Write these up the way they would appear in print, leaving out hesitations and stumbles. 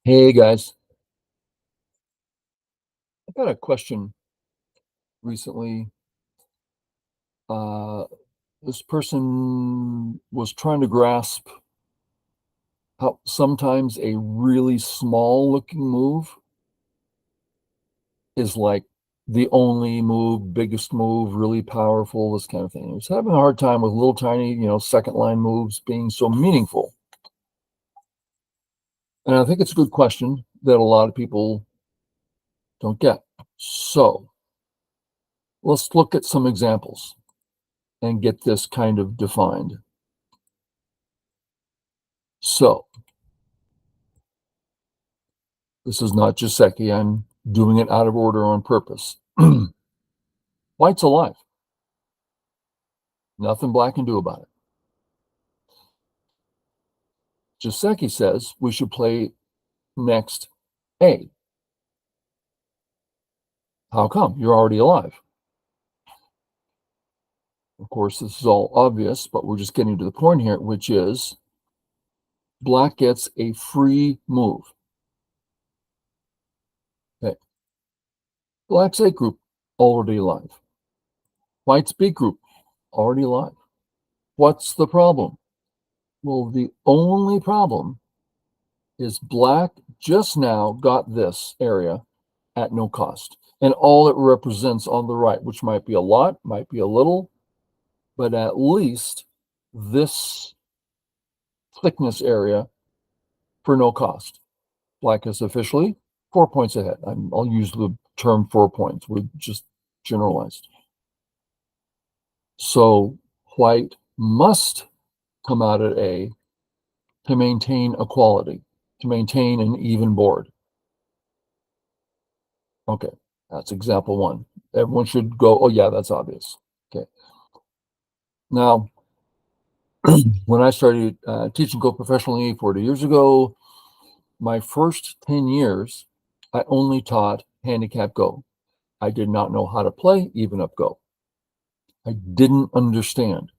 Hey guys, I got a question recently. Uh, this person was trying to grasp how sometimes a really small looking move is like the only move, biggest move, really powerful, this kind of thing. He was having a hard time with little tiny, second line moves being so meaningful. And I think it's a good question that a lot of people don't get. So let's look at some examples and get this kind of defined. So this is not Jaceki. I'm doing it out of order on purpose. White's alive. Nothing black can do about it. Jaceki says we should play next A. How come? You're already alive. Of course, this is all obvious, but we're just getting to the point here, which is black gets a free move. Okay. Black's A group, already alive. White's B group, already alive. What's the problem? Well, the only problem is black just now got this area at no cost. And all it represents on the right, which might be a lot, might be a little, but at least this thickness area for no cost. Black is officially 4 points ahead. I'll use the term 4 points. We're just generalized. So white must come out at A to maintain equality, to maintain an even board. Okay, that's example one. Everyone should go, oh yeah, that's obvious. Okay. Now, when I started teaching Go professionally 40 years ago, my first 10 years, I only taught handicap Go. I did not know how to play even up Go. I didn't understand.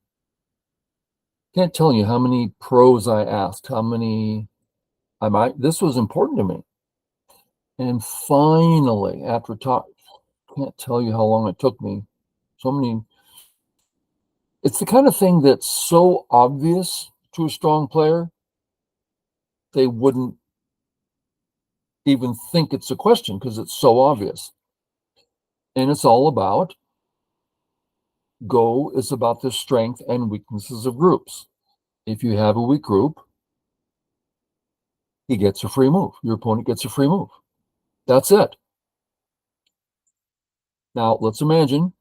Can't tell you how many pros I asked, how many this was important to me. And finally, after talk, can't tell you how long it took me. So many, it's the kind of thing that's so obvious to a strong player, they wouldn't even think it's a question because it's so obvious. And it's all about Go is about the strength and weaknesses of groups. If you have a weak group, he gets a free move. Your opponent gets a free move. That's it. Now, let's imagine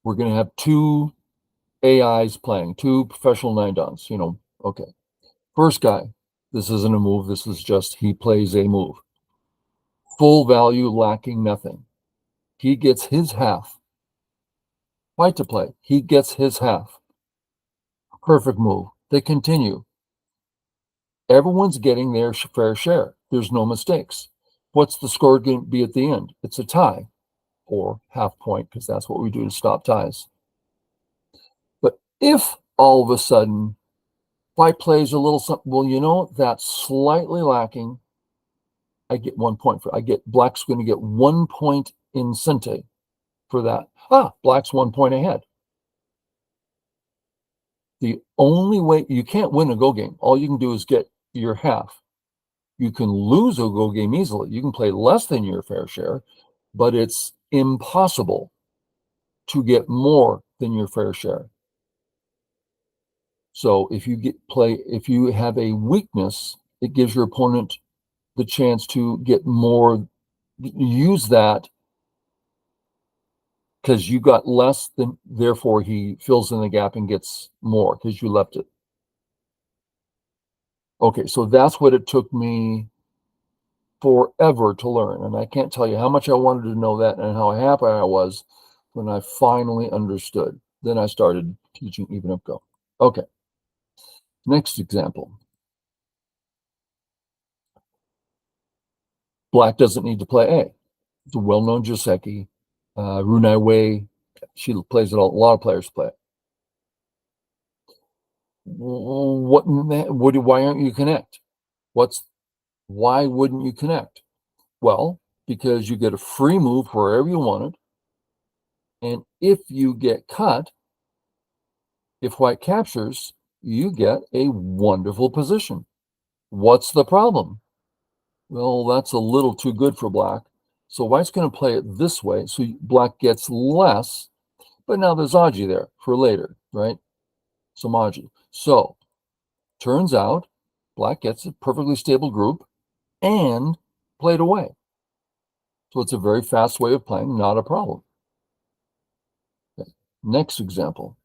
we're going to have two AIs playing, two professional nine dans. Okay. First guy, this isn't a move. This is just he plays a move. Full value, lacking nothing. He gets his half. White to play. He gets his half. Perfect move. They continue. Everyone's getting their fair share. There's no mistakes. What's the score going to be at the end? It's a tie or half point because that's what we do to stop ties. But if all of a sudden white plays a little something, well, that's slightly lacking. I get 1 point for. Black's going to get 1 point in Sente for that. Black's 1 point ahead. The only way you can't win a Go game, all you can do is get your half. You can lose a Go game easily. You can play less than your fair share, but it's impossible to get more than your fair share. So if you have a weakness, it gives your opponent the chance to get more, use that because you got less than, therefore he fills in the gap and gets more because you left it. Okay, so that's what it took me forever to learn. And I can't tell you how much I wanted to know that and how happy I was when I finally understood. Then I started teaching even up Go. Okay, next example. Black doesn't need to play A. It's a well-known Joseki. Runai Wei, she plays it. A lot of players play it. Why aren't you connect? Why wouldn't you connect? Well, because you get a free move wherever you want it. And if you get cut, if white captures, you get a wonderful position. What's the problem? Well, that's a little too good for black. So white's going to play it this way. So black gets less, but now there's Aji there for later, right? Some Aji. So turns out black gets a perfectly stable group and played away. So it's a very fast way of playing, not a problem. Okay. Next example.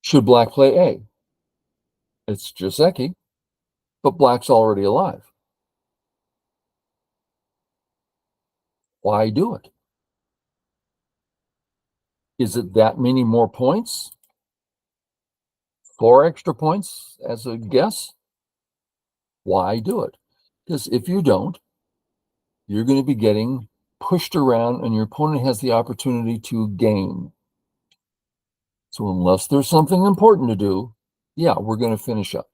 Should black play A? It's Joseki, but black's already alive. Why do it? Is it that many more points? 4 extra points as a guess? Why do it? Because if you don't, you're going to be getting pushed around and your opponent has the opportunity to gain. So unless there's something important to do, yeah, we're going to finish up.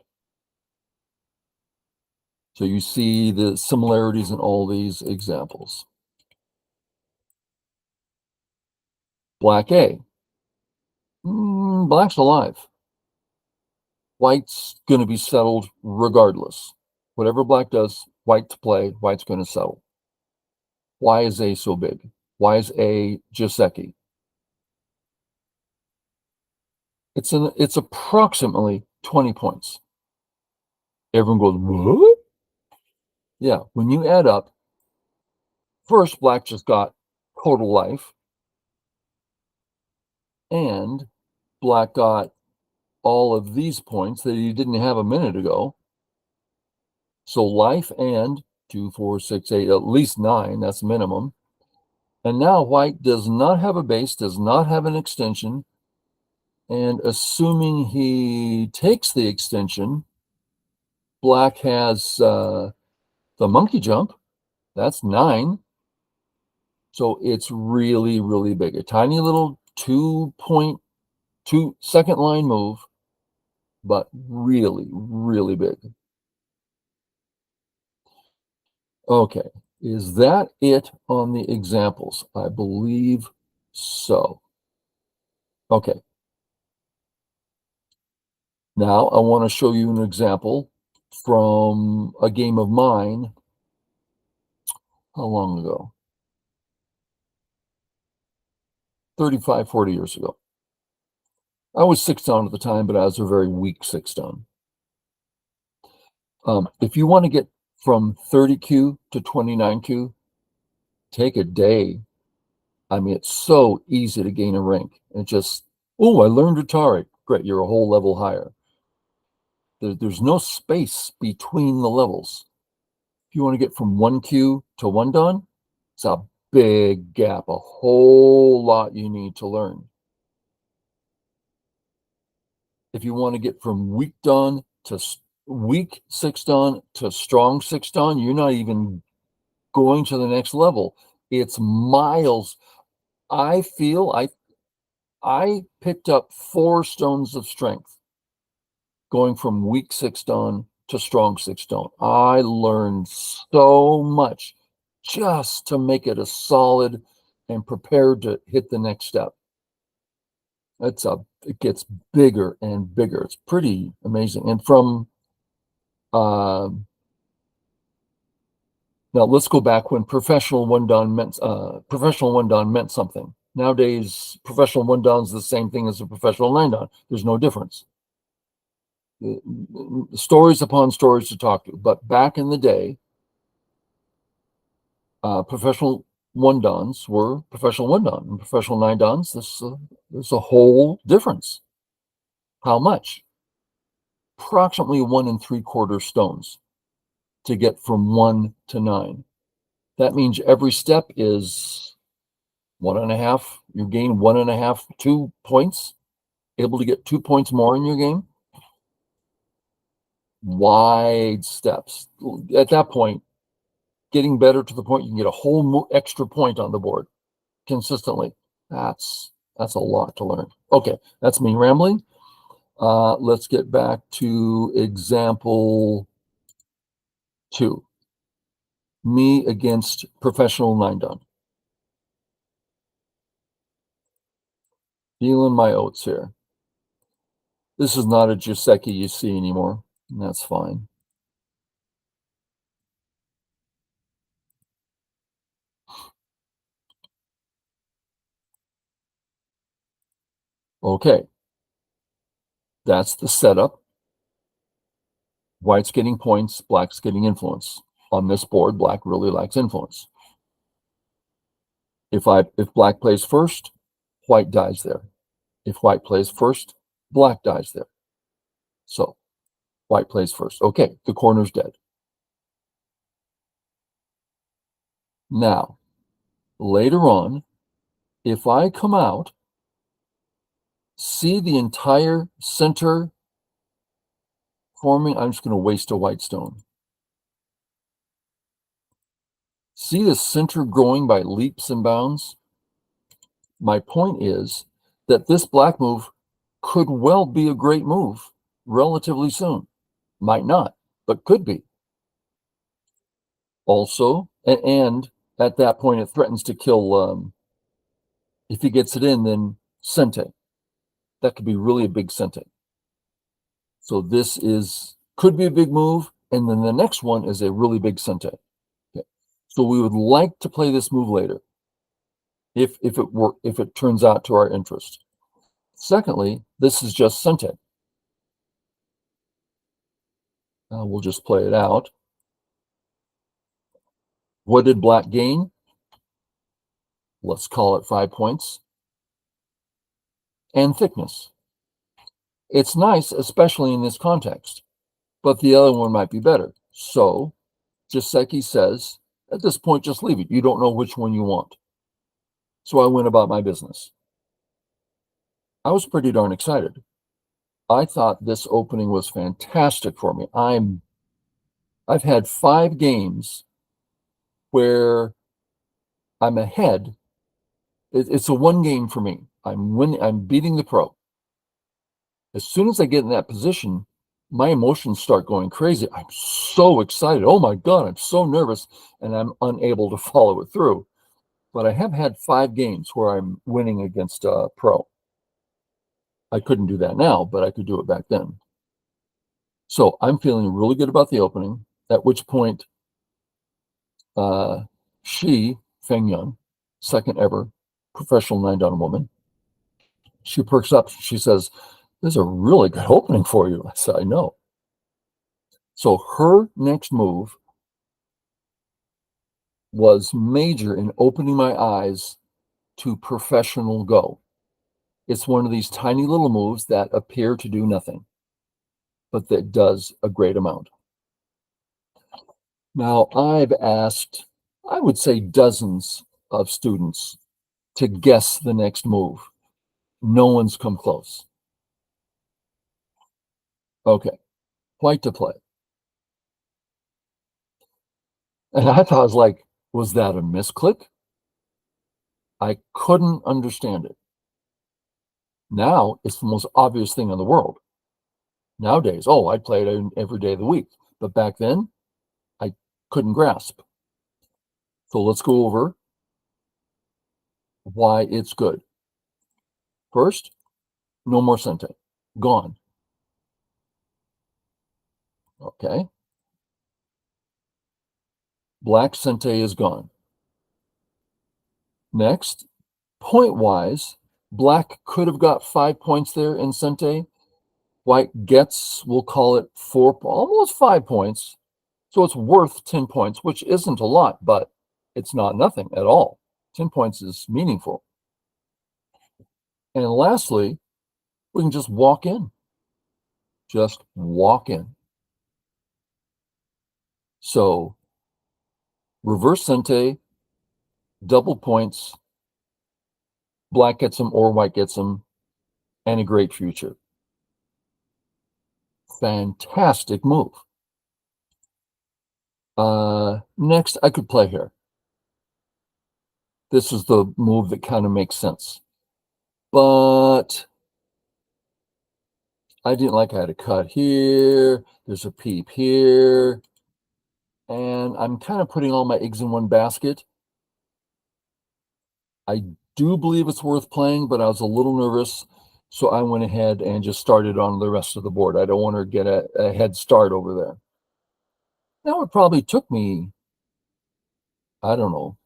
So you see the similarities in all these examples. Black A. Black's alive. White's going to be settled regardless. Whatever black does, white to play, white's going to settle. Why is A so big? Why is A Joseki? It's approximately 20 points. Everyone goes, what? Yeah, when you add up, first black just got total life, and black got all of these points that he didn't have a minute ago. So life and 2, 4, 6, 8, at least 9, that's minimum. And now white does not have a base, does not have an extension. And assuming he takes the extension, black has the monkey jump. That's 9. So it's really, really big. A tiny little 2.2 second line move, but really, really big. Okay. Is that it on the examples? I believe so. Okay. Now I want to show you an example from a game of mine. How long ago? 35, 40 years ago. I was 6 down at the time, but I was a very weak 6 down. If you want to get from 30Q to 29Q, take a day. I mean, it's so easy to gain a rank. And just, oh, I learned Atari. Great, you're a whole level higher. There's no space between the levels. If you want to get from 1Q to 1 Dan, it's a big gap, a whole lot you need to learn. If you want to get from weak 6 Dan to strong 6 Dan, you're not even going to the next level. It's miles. I feel I picked up 4 stones of strength going from weak 6 Dan to strong 6 Dan. I learned so much just to make it a solid and prepared to hit the next step. It gets bigger and bigger. It's pretty amazing. And from now let's go back when professional 1 Dan meant something. Nowadays, professional 1 Dan is the same thing as a professional 9 Dan. There's no difference. Stories upon stories to talk to. But back in the day, professional 1 Dans were professional 1 Dan, and professional 9 Dans. There's a whole difference. How much? Approximately 1 3/4 stones to get from 1 to 9. That means every step is 1.5. You gain 1.5, 2 points, able to get 2 points more in your game. Wide steps. At that point, getting better to the point you can get a whole extra point on the board consistently. That's a lot to learn. Okay, that's me rambling. Let's get back to example 2. Me against professional 9-done. Feeling my oats here. This is not a Joseki you see anymore, and that's fine. Okay, that's the setup. White's getting points, black's getting influence. On this board, black really likes influence. If black plays first, white dies there. If white plays first, black dies there. So white plays first. Okay, the corner's dead. Now, later on, if I come out, see the entire center forming, I'm just going to waste a white stone. See the center growing by leaps and bounds? My point is that this black move could well be a great move relatively soon. Might not, but could be. Also, and at that point, it threatens to kill, if he gets it in, then Sente. That could be really a big Sente. So this could be a big move, and then the next one is a really big Sente. Okay. So we would like to play this move later, if it turns out to our interest. Secondly, this is just Sente. We'll just play it out. What did black gain? Let's call it 5 points. And thickness. It's nice, especially in this context, but the other one might be better. So Joseki says, at this point, just leave it. You don't know which one you want. So I went about my business. I was pretty darn excited. I thought this opening was fantastic for me. I've had 5 games where I'm ahead. It's a 1 game for me. I'm winning. I'm beating the pro. As soon as I get in that position, my emotions start going crazy. I'm so excited. Oh my God, I'm so nervous, and I'm unable to follow it through. But I have had 5 games where I'm winning against a pro. I couldn't do that now, but I could do it back then. So I'm feeling really good about the opening, at which point Feng Yun, second ever professional 9-done woman, she perks up. She says, "This is a really good opening for you." I said, "I know." So her next move was major in opening my eyes to professional Go. It's one of these tiny little moves that appear to do nothing, but that does a great amount. Now, I've asked, I would say, dozens of students to guess the next move. No one's come close. Okay, white to play. And I thought, I was like, was that a misclick? I couldn't understand it. Now it's the most obvious thing in the world. Nowadays, oh, I'd play it every day of the week. But back then, I couldn't grasp. So let's go over why it's good. First, no more Sente. Gone. Okay. Black Sente is gone. Next, point-wise, black could have got 5 points there in Sente. White gets, we'll call it 4, almost 5 points. So it's worth 10 points, which isn't a lot, but it's not nothing at all. 10 points is meaningful. And lastly, we can just walk in. Just walk in. So reverse Sente, double points, black gets them or white gets them, and a great future. Fantastic move. Next, I could play here. This is the move that kind of makes sense. But I didn't like I had a cut here, there's a peep here, and I'm kind of putting all my eggs in one basket. I do believe it's worth playing, but I was a little nervous, so I went ahead and just started on the rest of the board. I don't want to get a head start over there. Now, it probably took me, I don't know,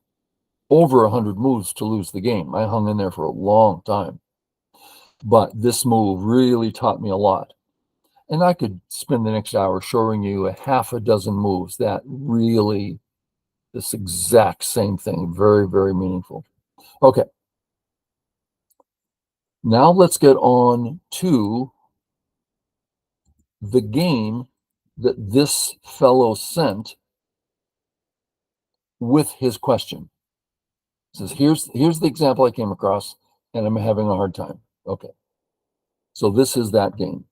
over 100 moves to lose the game. I hung in there for a long time. But this move really taught me a lot. And I could spend the next hour showing you a half a dozen moves that really, this exact same thing, very, very meaningful. Okay. Now let's get on to the game that this fellow sent with his question. It says, here's the example I came across, and I'm having a hard time. Okay. So this is that game.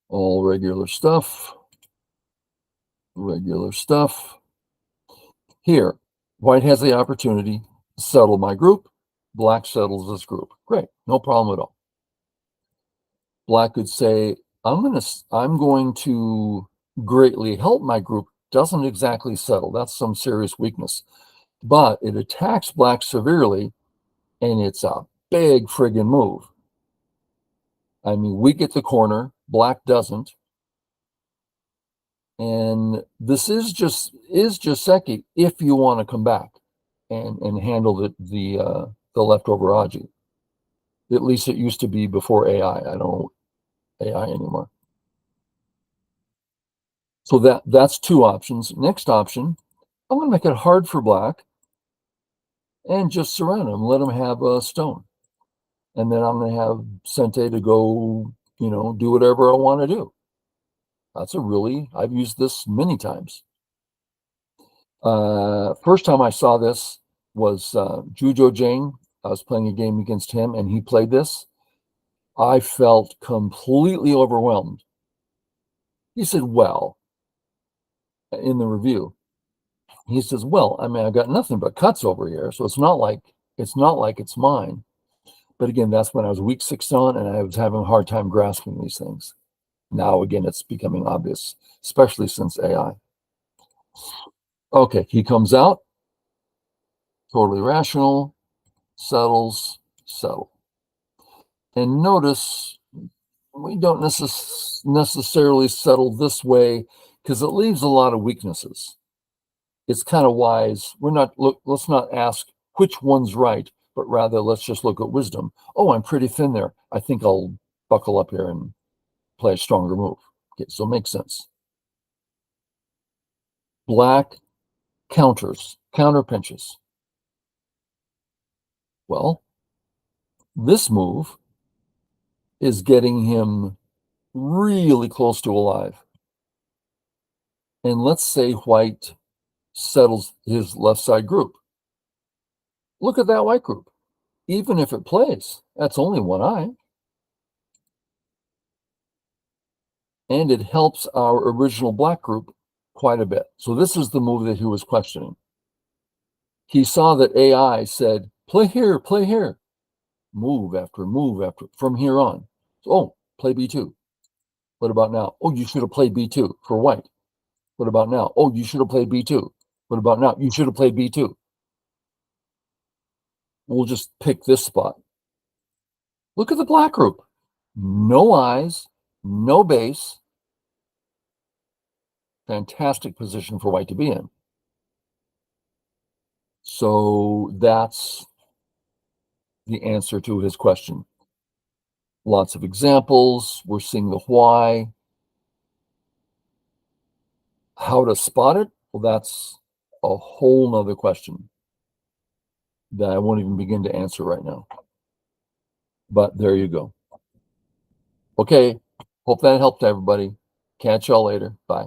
All regular stuff. Regular stuff. Here, white has the opportunity to settle my group. Black settles this group. Great, no problem at all. Black could say, I'm going to greatly help my group. Doesn't exactly settle. That's some serious weakness. But it attacks black severely, and it's a big friggin' move. I mean, we get the corner, black doesn't. And this is just Seki if you want to come back and handle the leftover Aji. At least it used to be before AI. I don't know AI anymore. So that's two options. Next option, I'm going to make it hard for black and just surround him, let him have a stone. And then I'm going to have Sente to go, do whatever I want to do. I've used this many times. First time I saw this was Jujo Jang. I was playing a game against him, and he played this. I felt completely overwhelmed. He said, well, in the review, he says, well, I mean, I got nothing but cuts over here, so it's not like it's mine. But again, that's when I was week 6 on, and I was having a hard time grasping these things. Now, again, it's becoming obvious, especially since AI. Okay, he comes out, totally rational, settles, settle. And notice we don't necessarily settle this way because it leaves a lot of weaknesses. It's kind of wise. Let's not ask which one's right, but rather let's just look at wisdom. Oh, I'm pretty thin there. I think I'll buckle up here and play a stronger move. Okay, so it makes sense. Black counter pinches. Well, this move is getting him really close to alive. And let's say white settles his left side group. Look at that white group. Even if it plays, that's only one eye. And it helps our original black group quite a bit. So this is the move that he was questioning. He saw that AI said, play here, move after move after, from here on. So, oh, play B2. What about now? Oh, you should have played B2 for white. What about now? Oh, you should have played B2. What about now? You should have played B2. We'll just pick this spot. Look at the black group. No eyes, no base. Fantastic position for white to be in. So that's the answer to his question. Lots of examples. We're seeing the why. How to spot it? Well, that's a whole nother question that I won't even begin to answer right now. But there you go. Okay. Hope that helped everybody. Catch y'all later. Bye.